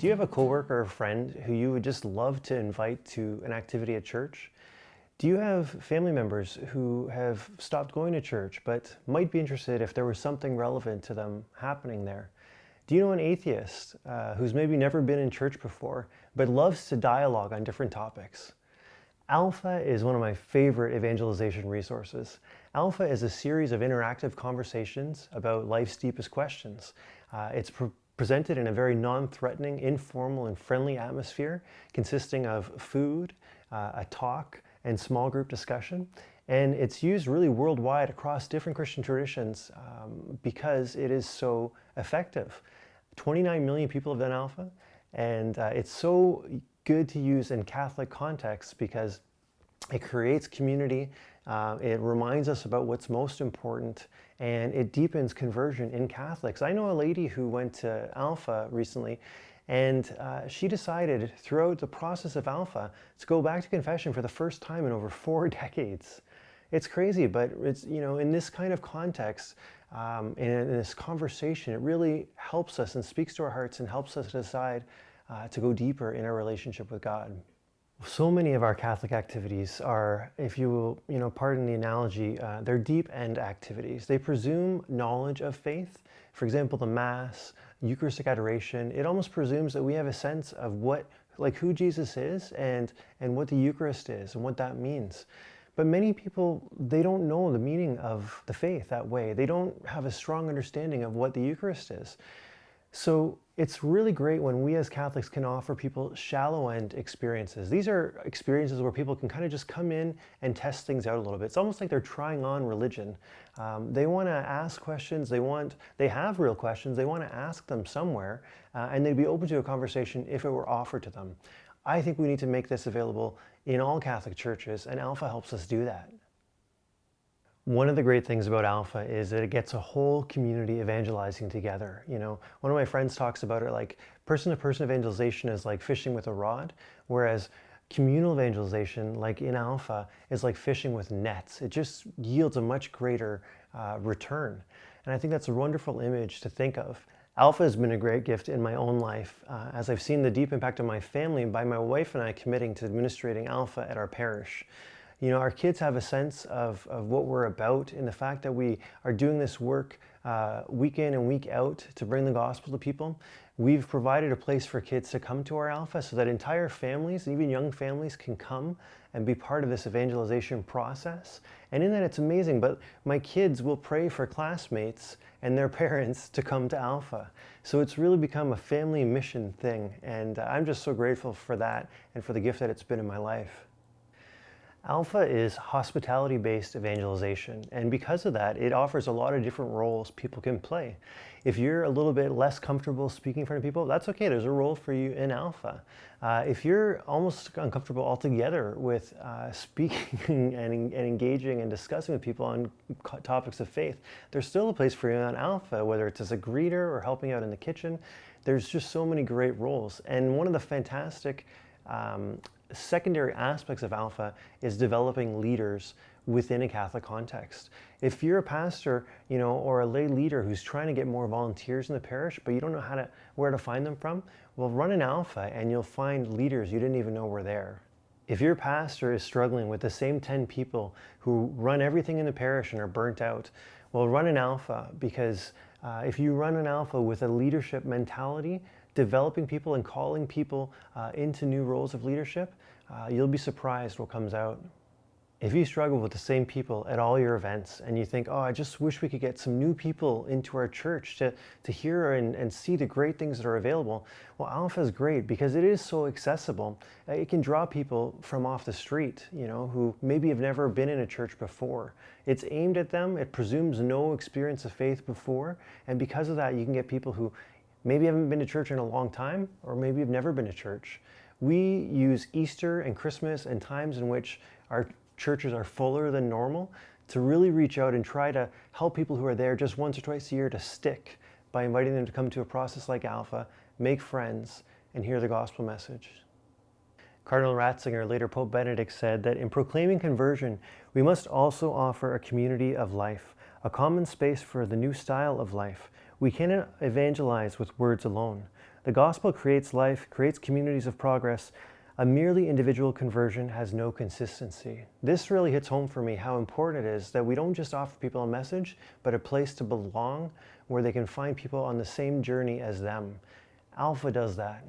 Do you have a coworker or friend who you would just love to invite to an activity at church? Do you have family members who have stopped going to church but might be interested if there was something relevant to them happening there? Do you know an atheist who's maybe never been in church before but loves to dialogue on different topics? Alpha is one of my favorite evangelization resources. Alpha is a series of interactive conversations about life's deepest questions. It's presented in a very non-threatening, informal, and friendly atmosphere consisting of food, a talk, and small group discussion. And it's used really worldwide across different Christian traditions because it is so effective. 29 million people have done Alpha, and it's so good to use in Catholic contexts because it creates community, it reminds us about what's most important, and it deepens conversion in Catholics. I know a lady who went to Alpha recently, and she decided throughout the process of Alpha to go back to confession for the first time in over 4 decades. It's crazy, but it's, in this kind of context, in this conversation, it really helps us and speaks to our hearts and helps us decide to go deeper in our relationship with God. So many of our Catholic activities are, if you will, pardon the analogy, they're deep end activities. They presume knowledge of faith. For example, the Mass, Eucharistic adoration, it almost presumes that we have a sense of who Jesus is and what the Eucharist is and what that means. But many people, they don't know the meaning of the faith that way. They don't have a strong understanding of what the Eucharist is. So it's really great when we as Catholics can offer people shallow end experiences. These are experiences where people can kind of just come in and test things out a little bit. It's almost like they're trying on religion. They want to ask questions. They have real questions. They want to ask them somewhere, and they'd be open to a conversation if it were offered to them. I think we need to make this available in all Catholic churches, and Alpha helps us do that. One of the great things about Alpha is that it gets a whole community evangelizing together. One of my friends talks about it like person-to-person evangelization is like fishing with a rod, whereas communal evangelization, like in Alpha, is like fishing with nets. It just yields a much greater return. And I think that's a wonderful image to think of. Alpha has been a great gift in my own life as I've seen the deep impact on my family by my wife and I committing to administrating Alpha at our parish. Our kids have a sense of what we're about in the fact that we are doing this work week in and week out to bring the gospel to people. We've provided a place for kids to come to our Alpha so that entire families, even young families, can come and be part of this evangelization process. And in that, it's amazing, but my kids will pray for classmates and their parents to come to Alpha. So it's really become a family mission thing, and I'm just so grateful for that and for the gift that it's been in my life. Alpha is hospitality-based evangelization, and because of that, it offers a lot of different roles people can play. If you're a little bit less comfortable speaking in front of people, that's okay. There's a role for you in Alpha. If you're almost uncomfortable altogether with speaking and engaging and discussing with people on topics of faith, there's still a place for you on Alpha, whether it's as a greeter or helping out in the kitchen. There's just so many great roles, and one of the fantastic secondary aspects of Alpha is developing leaders within a Catholic context. If you're a pastor, or a lay leader who's trying to get more volunteers in the parish, but you don't know where to find them from, well, run an Alpha and you'll find leaders you didn't even know were there. If your pastor is struggling with the same 10 people who run everything in the parish and are burnt out, well, run an Alpha, because if you run an Alpha with a leadership mentality, developing people and calling people into new roles of leadership, you'll be surprised what comes out. If you struggle with the same people at all your events and you think, oh, I just wish we could get some new people into our church to hear and see the great things that are available, well, Alpha is great because it is so accessible. It can draw people from off the street, who maybe have never been in a church before. It's aimed at them. It presumes no experience of faith before. And because of that, you can get people who maybe haven't been to church in a long time, or maybe have never been to church. We use Easter and Christmas and times in which our churches are fuller than normal to really reach out and try to help people who are there just once or twice a year to stick by inviting them to come to a process like Alpha, make friends, and hear the gospel message. Cardinal Ratzinger, later Pope Benedict, said that in proclaiming conversion, we must also offer a community of life, a common space for the new style of life. We cannot evangelize with words alone. The gospel creates life, creates communities of progress. A merely individual conversion has no consistency. This really hits home for me how important it is that we don't just offer people a message, but a place to belong where they can find people on the same journey as them. Alpha does that.